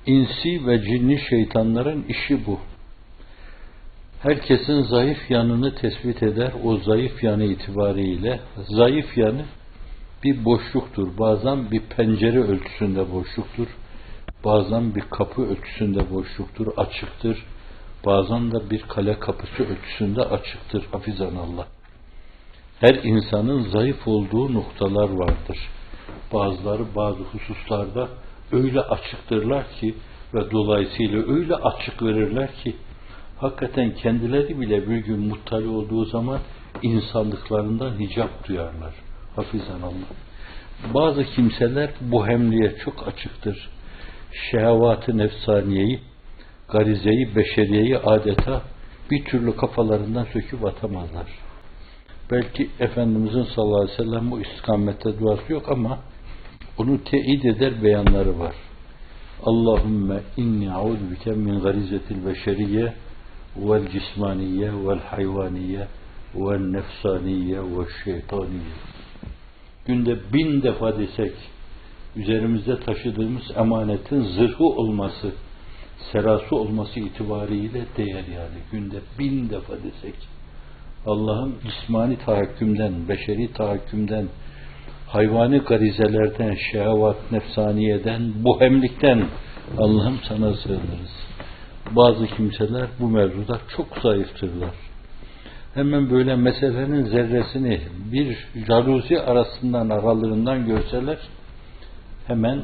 İnsi ve cinni şeytanların işi bu. Herkesin zayıf yanını tespit eder. O zayıf yanı itibariyle, zayıf yanı bir boşluktur. Bazen bir pencere ölçüsünde boşluktur. Bazen bir kapı ölçüsünde boşluktur, açıktır. Bazen de bir kale kapısı ölçüsünde açıktır. Hafizanallah. Her insanın zayıf olduğu noktalar vardır. Bazıları bazı hususlarda öyle açıktırlar ki ve dolayısıyla öyle açık verirler ki hakikaten kendileri bile bir gün muttali olduğu zaman insanlıklarından hicap duyarlar. Hafizanallah. Bazı kimseler bu hemliğe çok açıktır. Şehvat-ı nefsaniyeyi, garizeyi, beşeriyeyi adeta bir türlü kafalarından söküp atamazlar. Belki Efendimizin sallallahu aleyhi ve sellem bu istikamette duası yok ama onu teyit eder beyanları var. Allahümme inni a'udhu bike min garizetil beşeriye vel cismaniye vel hayvaniye vel nefsaniye vel şeytaniye. Günde 1000 defa desek üzerimizde taşıdığımız emanetin zırhı olması, serası olması itibariyle değer yani. Günde 1000 defa desek Allah'ın cismani tahakkümden, beşeri tahakkümden, hayvani garizelerden, şehvat, nefsaniyeden, bohemlikten Allah'ım sana sığınırız. Bazı kimseler bu mevzuda çok zayıftırlar. Hemen böyle meselenin zerresini bir jaluzi aralığından görseler hemen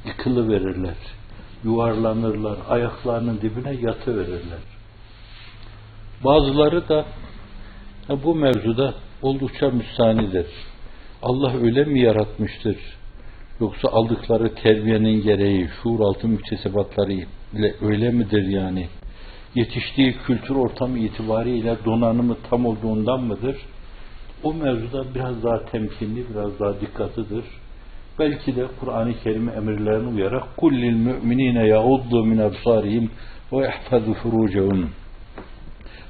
yıkılıverirler, yuvarlanırlar, ayaklarının dibine yatıverirler. Bazıları da bu mevzuda oldukça müstahnidir. Allah öyle mi yaratmıştır? Yoksa aldıkları terbiyenin gereği, şuur altı müktesebatları ile öyle midir yani? Yetiştiği kültür ortamı itibariyle donanımı tam olduğundan mıdır? O mevzuda biraz daha temkinli, biraz daha dikkatlidir. Belki de Kur'an-ı Kerim emirlerine uyarak قُلْ لِلْمُؤْمِنِينَ يَغُضُّوا مِنْ أَبْصَارِهِمْ وَيَحْفَظُوا فُرُوجَهُمْ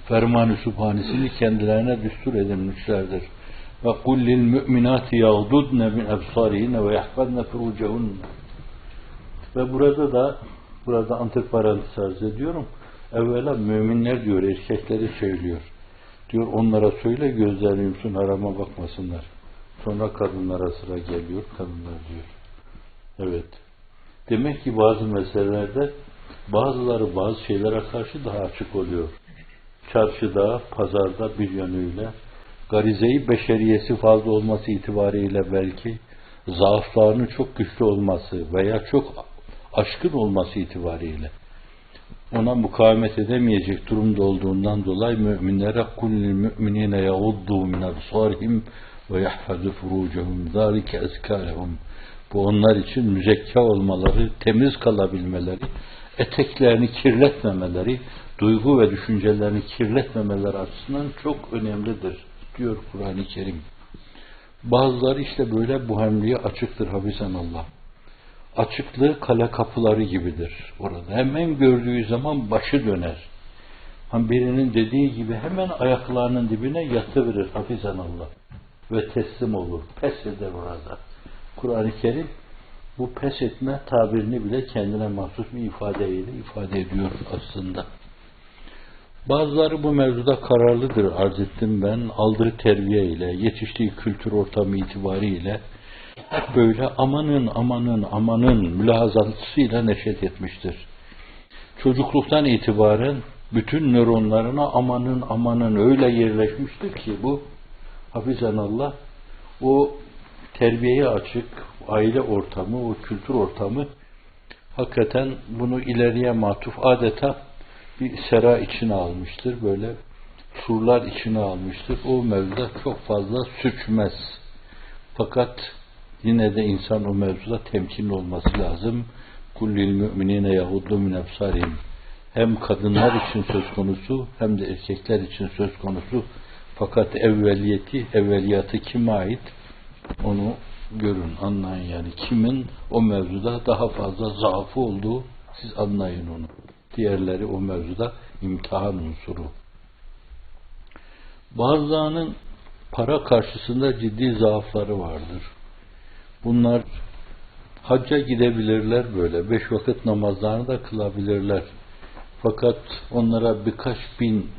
Ferman-ı Sübhanesini kendilerine düstur edilmişlerdir. وَقُلْ لِلْمُؤْمِنَاتِ يَغْضُضْنَ مِنْ أَبْصَارِهِنَّ وَيَحْفَظْنَ فُرُوجَهُنَّ Ve burada antiparantez arz ediyorum. Evvela müminler diyor, erkekleri söylüyor. Diyor onlara söyle gözlerini yumsun, harama bakmasınlar. Sonra kadınlara sıra geliyor, kadınlar diyor. Evet. Demek ki bazı meselelerde bazıları bazı şeylere karşı daha açık oluyor. Çarşıda, pazarda bir yönüyle garizeyi beşeriyesi fazla olması itibariyle belki zaaflarının çok güçlü olması veya çok aşkın olması itibariyle ona mukavemet edemeyecek durumda olduğundan dolayı müminlere kullil müminine yaguddu min absarihim ve yahfazu furucehum zalike ezkâlehum. Bu onlar için müzekka olmaları, temiz kalabilmeleri, eteklerini kirletmemeleri, duygu ve düşüncelerini kirletmemeleri açısından çok önemlidir diyor Kur'an-ı Kerim. Bazıları işte böyle bu hemliğe açıktır hafizanallah. Açıklığı kale kapıları gibidir orada. Hemen gördüğü zaman başı döner. Birinin dediği gibi hemen ayaklarının dibine yatıverir hafizanallah. Ve teslim olur. Pes eder orada. Kur'an-ı Kerim bu pes etme tabirini bile kendine mahsus bir ifadeyle ifade ediyor aslında. Bazıları bu mevzuda kararlıdır arz ettim ben. Aldığı terbiye ile, yetiştiği kültür ortamı itibariyle hep böyle amanın mülahazatıyla neşet etmiştir. Çocukluktan itibaren bütün nöronlarına amanın öyle yerleşmiştir ki bu hafizanallah o terbiyeye açık aile ortamı, o kültür ortamı hakikaten bunu ileriye matuf adeta bir sera içine almıştır. Böyle surlar içine almıştır. O mevzuda çok fazla sürçmez. Fakat yine de insan o mevzuda temkinli olması lazım. Kullil müminine yahuddu min absarihim. Hem kadınlar için söz konusu hem de erkekler için söz konusu. Fakat evveliyatı kime ait? Onu görün, anlayın yani. Kimin o mevzuda daha fazla zaafı olduğu siz anlayın onu. Diğerleri o mevzuda imtihan unsuru. Bazılarının para karşısında ciddi zaafları vardır. Bunlar Hacca gidebilirler böyle. 5 vakit namazlarını da kılabilirler. Fakat onlara birkaç bin,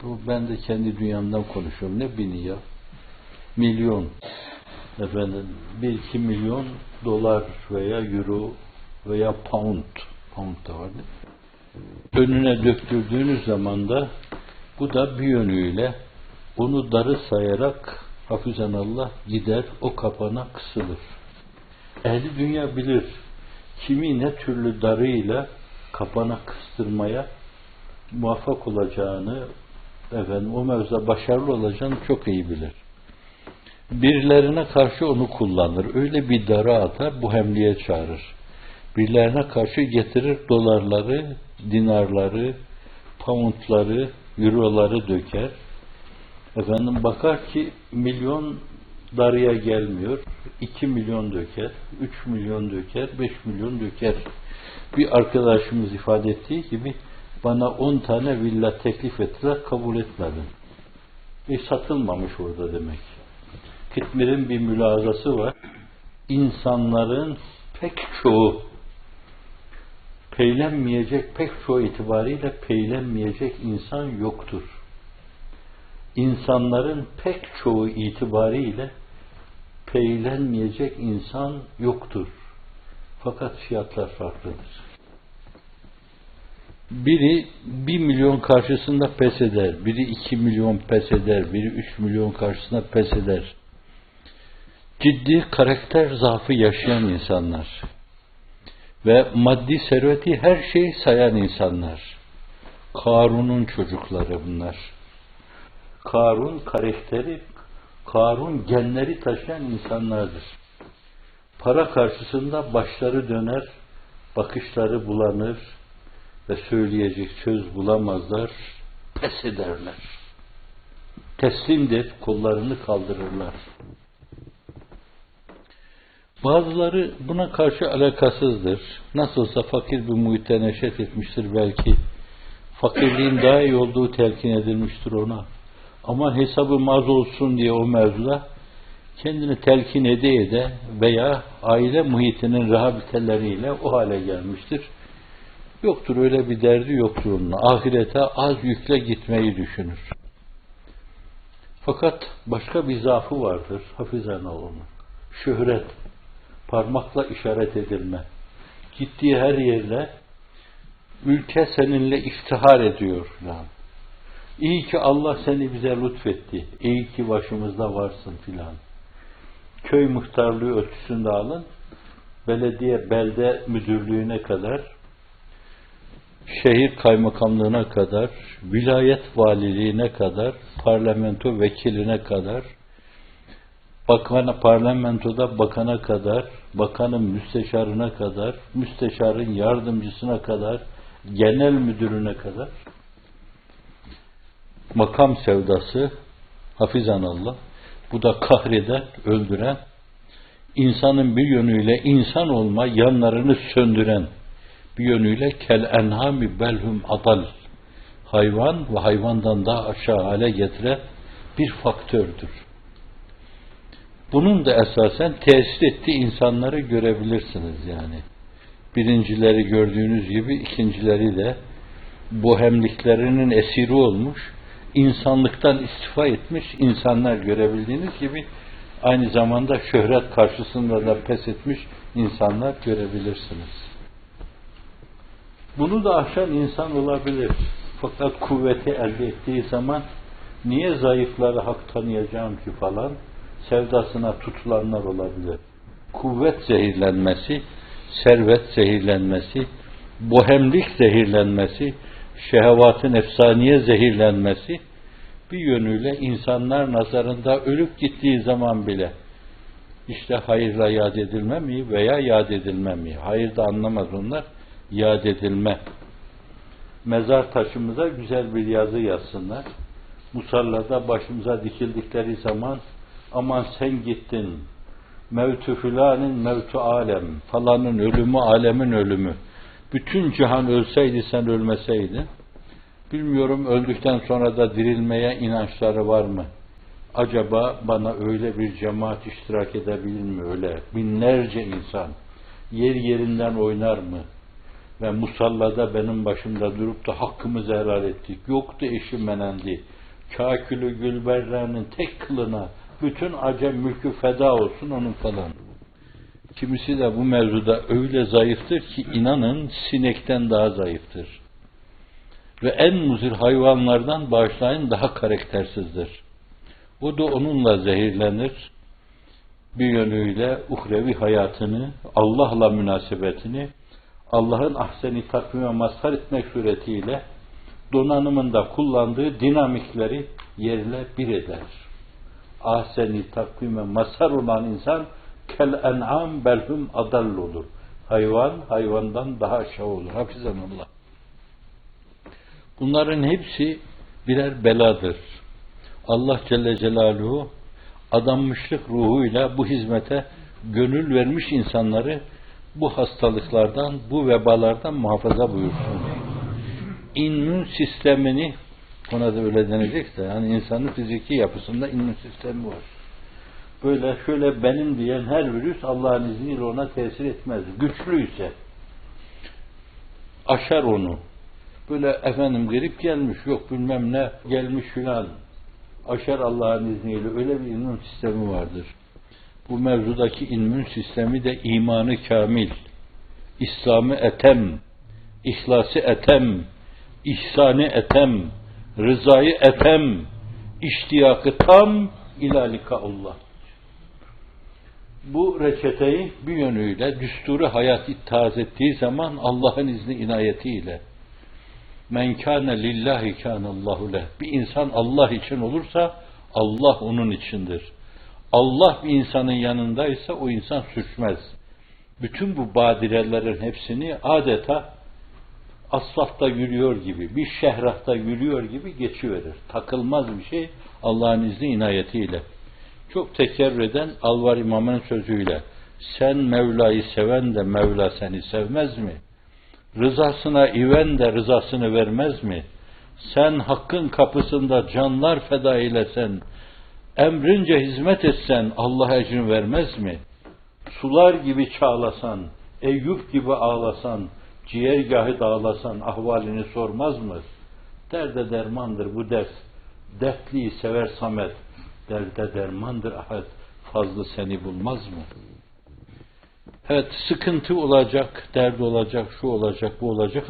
bu ben de kendi dünyamdan konuşuyorum. Ne bini ya? Milyon. Efendim, 1-2 milyon dolar veya euro veya pound. Pound da var değil mi? Önüne döktürdüğünüz zaman da bu da bir yönüyle onu darı sayarak hafizanallah gider, o kapana kısılır. Ehli dünya bilir. Kimi ne türlü darıyla kapana kıstırmaya muvaffak olacağını, efendim, o mevzuda başarılı olacağını çok iyi bilir. Birilerine karşı onu kullanır. Öyle bir dara atar, bu hemliye çağırır. Birilerine karşı getirir dolarları, dinarları, poundları, euroları döker. Efendim bakar ki milyon darıya gelmiyor. 2 milyon döker, 3 milyon döker, 5 milyon döker. Bir arkadaşımız ifade ettiği gibi bana 10 tane villa teklif ettiler, kabul etmedim. Satılmamış orada demek. Kıtmir'in bir mülazası var. İnsanların pek çoğu pek çoğu itibariyle peylenmeyecek insan yoktur. İnsanların pek çoğu itibariyle peylenmeyecek insan yoktur. Fakat fiyatlar farklıdır. Biri 1 milyon karşısında pes eder, biri 2 milyon pes eder, biri 3 milyon karşısında pes eder. Ciddi karakter zaafı yaşayan insanlar ve maddi serveti her şeyi sayan insanlar. Karun'un çocukları bunlar. Karun karakteri, Karun genleri taşıyan insanlardır. Para karşısında başları döner, bakışları bulanır ve söyleyecek söz bulamazlar, pes ederler. Teslimdir, kollarını kaldırırlar. Bazıları buna karşı alakasızdır. Nasılsa fakir bir muhitte neşet etmiştir belki. Fakirliğin daha iyi olduğu telkin edilmiştir ona. Ama hesabı maz olsun diye o mevzuda kendini telkin ede veya aile muhitinin rehabiliteleriyle o hale gelmiştir. Yoktur, öyle bir derdi yoktur onun. Ahirete az yükle gitmeyi düşünür. Fakat başka bir zaafı vardır. Hafizanallah. Şöhret. Parmakla işaret edilme. Gittiği her yerde ülke seninle iftihar ediyor filan. İyi ki Allah seni bize lütfetti. İyi ki başımızda varsın filan. Köy muhtarlığı ölçüsünde alın. Belediye, belde müdürlüğüne kadar, şehir kaymakamlığına kadar, vilayet valiliğine kadar, parlamento vekiline kadar, parlamentoda bakana kadar, bakanın müsteşarına kadar, müsteşarın yardımcısına kadar, genel müdürüne kadar makam sevdası, hafizanallah, bu da kahreden, öldüren, insanın bir yönüyle insan olma yanlarını söndüren, bir yönüyle kel enhami belhum adal, hayvan ve hayvandan daha aşağı hale getiren bir faktördür. Bunun da esasen tesir ettiği insanları görebilirsiniz yani. Birincileri gördüğünüz gibi ikincileri de bohemliklerinin esiri olmuş, insanlıktan istifa etmiş insanlar görebildiğiniz gibi aynı zamanda şöhret karşısında da pes etmiş insanlar görebilirsiniz. Bunu da aşan insan olabilir. Fakat kuvveti elde ettiği zaman niye zayıfları hak tanıyacağım ki falan sevdasına tutulanlar olabilir. Kuvvet zehirlenmesi, servet zehirlenmesi, bohemlik zehirlenmesi, şehvat-ı nefsaniye zehirlenmesi bir yönüyle insanlar nazarında ölüp gittiği zaman bile işte hayırla yad edilme mi veya yad edilme mi? Hayır da anlamaz onlar. Yad edilme. Mezar taşımıza güzel bir yazı yazsınlar. Musallada başımıza dikildikleri zaman aman sen gittin. Mevtü filanin mevtü alem. Falanın ölümü alemin ölümü. Bütün cihan ölseydi sen ölmeseydin. Bilmiyorum öldükten sonra da dirilmeye inançları var mı? Acaba bana öyle bir cemaat iştirak edebilir mi öyle? Binlerce insan yer yerinden oynar mı? Ve musallada benim başımda durup da hakkımızı helal ettik. Yoktu eşi menendi. Kâkülü Gülberra'nın tek kılına bütün acem mülkü feda olsun onun falan. Kimisi de bu mevzuda öyle zayıftır ki inanın sinekten daha zayıftır. Ve en muzir hayvanlardan bağışlayın daha karaktersizdir. O da onunla zehirlenir. Bir yönüyle uhrevi hayatını, Allah'la münasebetini, Allah'ın ahseni takvime mazhar etmek suretiyle donanımında kullandığı dinamikleri yerle bir eder. Ahseni takvime mazhar olan insan kel en'am belhum adall olur. Hayvan, hayvandan daha aşağı olur. Hafizanullah. Bunların hepsi birer beladır. Allah Celle Celaluhu adanmışlık ruhuyla bu hizmete gönül vermiş insanları bu hastalıklardan, bu vebalardan muhafaza buyursun. İmmün sistemini, ona da öyle denecekse, yani insanın fiziki yapısında immün sistemi var. Böyle şöyle benim diyen her virüs Allah'ın izniyle ona tesir etmez. Güçlüyse aşar onu. Böyle efendim grip gelmiş, yok bilmem ne gelmiş filan. Aşar Allah'ın izniyle. Öyle bir immün sistemi vardır. Bu mevzudaki immün sistemi de imanı kamil, İslam'ı etem, İhlası etem, ihsanı etem, rızayı etem, iştiyakı tam ilalika Allah. Bu reçeteyi bir yönüyle düsturu hayat ittihaz ettiği zaman Allah'ın izni inayetiyle men kâne lillahi kânallahu leh. Bir insan Allah için olursa Allah onun içindir. Allah bir insanın yanındaysa o insan sürçmez. Bütün bu badirelerin hepsini adeta asfaltta yürüyor gibi, bir şehrahta yürüyor gibi geçiverir. Takılmaz bir şey Allah'ın izni inayetiyle. Çok tekerrür eden Alvar İmam'ın sözüyle sen Mevla'yı seven de Mevla seni sevmez mi? Rızasına iven de rızasını vermez mi? Sen hakkın kapısında canlar feda eylesen, emrince hizmet etsen Allah ecrini vermez mi? Sular gibi çağlasan, Eyüp gibi ağlasan, ciğergahı dağlasan ahvalini sormaz mı? Derde dermandır bu dert. Dertliyi sever Samet. Derde dermandır ahad. Fazlı seni bulmaz mı? Evet, sıkıntı olacak, dert olacak, şu olacak, bu olacak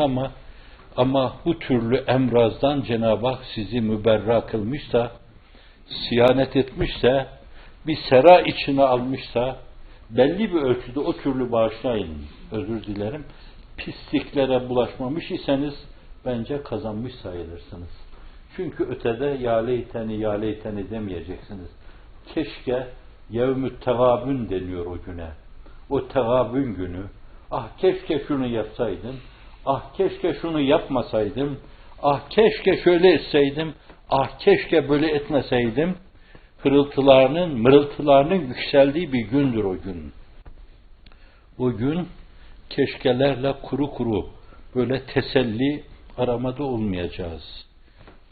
ama bu türlü emrazdan Cenab-ı Hak sizi müberra kılmışsa, siyanet etmişse, bir sera içine almışsa, belli bir ölçüde o türlü bağışlayın, özür dilerim, pisliklere bulaşmamış iseniz, bence kazanmış sayılırsınız. Çünkü ötede ya leyteni demeyeceksiniz. Keşke yevmü tegabün deniyor o güne. O tegabün günü, ah keşke şunu yapsaydım, ah keşke şunu yapmasaydım, ah keşke şöyle etseydim, ah keşke böyle etmeseydim, mırıltılarının yükseldiği bir gündür o gün. O gün keşkelerle kuru kuru böyle teselli aramada olmayacağız.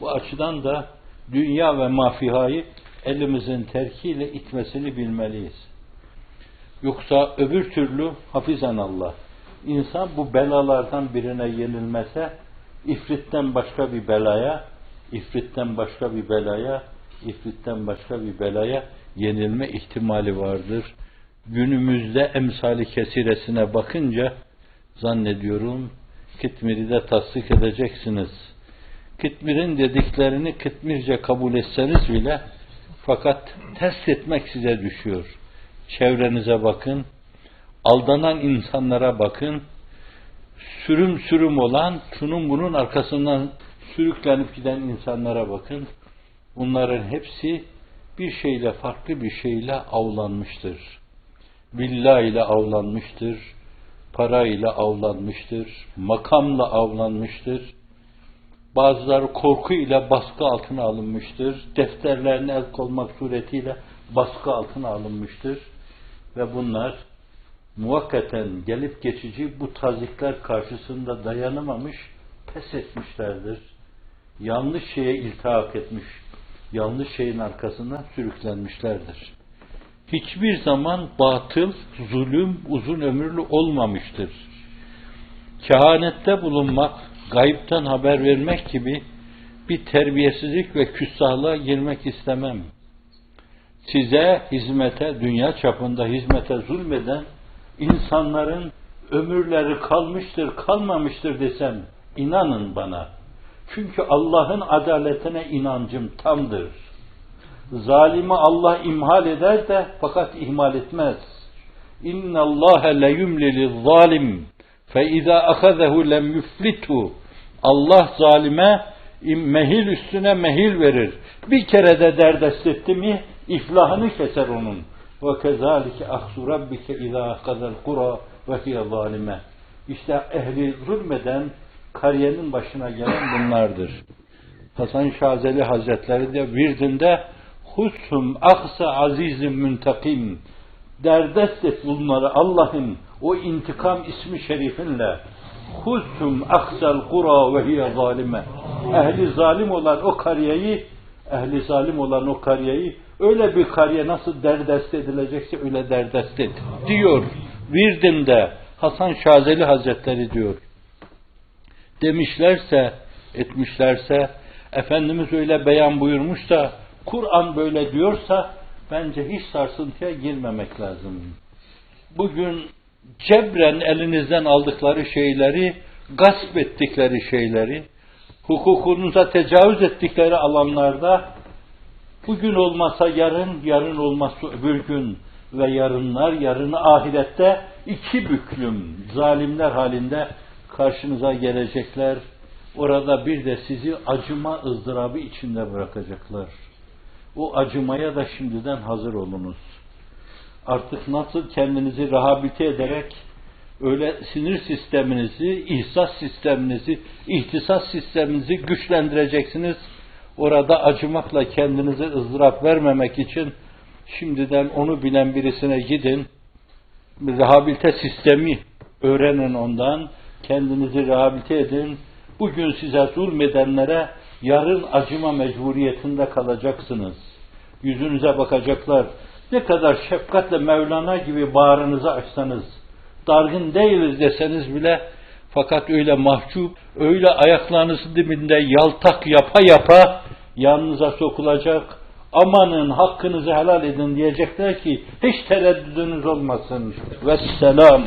Bu açıdan da dünya ve mafihayı elimizin terkiyle itmesini bilmeliyiz. Yoksa öbür türlü hafizanallah, insan bu belalardan birine yenilmese, ifritten başka bir belaya, ifritten başka bir belaya, ifritten başka bir belaya yenilme ihtimali vardır. Günümüzde emsali kesiresine bakınca zannediyorum Kıtmir'i de tasdik edeceksiniz. Kıtmir'in dediklerini Kıtmirce kabul etseniz bile fakat ters etmek size düşüyor. Çevrenize bakın, aldanan insanlara bakın, sürüm sürüm olan, şunun bunun arkasından sürüklenip giden insanlara bakın. Bunların hepsi bir şeyle, farklı bir şeyle avlanmıştır. Villa ile avlanmıştır, para ile avlanmıştır, makamla avlanmıştır. Bazıları korku ile baskı altına alınmıştır, defterlerine el koymak suretiyle baskı altına alınmıştır. Ve bunlar muvakkaten gelip geçici bu tazikler karşısında dayanamamış, pes etmişlerdir. Yanlış şeye iltihak etmiş, yanlış şeyin arkasından sürüklenmişlerdir. Hiçbir zaman batıl, zulüm, uzun ömürlü olmamıştır. Kehanette bulunmak, gayipten haber vermek gibi bir terbiyesizlik ve küstahlığa girmek istemem. Size hizmete, dünya çapında hizmete zulmeden insanların ömürleri kalmıştır, kalmamıştır desem, inanın bana. Çünkü Allah'ın adaletine inancım tamdır. Zalimi Allah imhal eder de fakat ihmal etmez. İnna Allahe le yumlil zalim fe iza ahazehu lem yuflitu. Allah zalime mehil üstüne mehil verir. Bir kere de derdest etti mi iflahını keser onun. Ve kezalike ahzu rabbike iza ahazel kura ve hiye zalime. İşte ehli zulmeden kariyenin başına gelen bunlardır. Hasan Şazeli Hazretleri de virdinde Husum aksa azizim müntakim. Derdest et bunları Allah'ın o intikam ismi şerifinle. Husum aksal kura ve hiye zalime. Ehli zalim olan o kariyeyi öyle bir kariye nasıl derdest edilecekse öyle derdest et diyor. Virdinde Hasan Şazeli Hazretleri diyor. Demişlerse, etmişlerse, Efendimiz öyle beyan buyurmuşsa, Kur'an böyle diyorsa, bence hiç sarsıntıya girmemek lazım. Bugün cebren elinizden aldıkları şeyleri, gasp ettikleri şeyleri, hukukunuza tecavüz ettikleri alanlarda, bugün olmasa yarın, yarın olmasa öbür gün ve yarını ahirette iki büklüm zalimler halinde karşınıza gelecekler. Orada bir de sizi acıma ızdırabı içinde bırakacaklar. O acımaya da şimdiden hazır olunuz. Artık nasıl kendinizi rehabilite ederek öyle sinir sisteminizi, ihsas sisteminizi, ihtisas sisteminizi güçlendireceksiniz. Orada acımakla kendinize ızdırap vermemek için şimdiden onu bilen birisine gidin. Rehabilite sistemi öğrenin ondan. Kendinizi rehabilite edin. Bugün size zulmedenlere yarın acıma mecburiyetinde kalacaksınız. Yüzünüze bakacaklar. Ne kadar şefkatle Mevlana gibi bağrınızı açsanız, dargın değiliz deseniz bile, fakat öyle mahcup, öyle ayaklarınızın dibinde yaltak yapa yapa yanınıza sokulacak, amanın hakkınızı helal edin diyecekler ki hiç tereddüdünüz olmasın. Vesselam.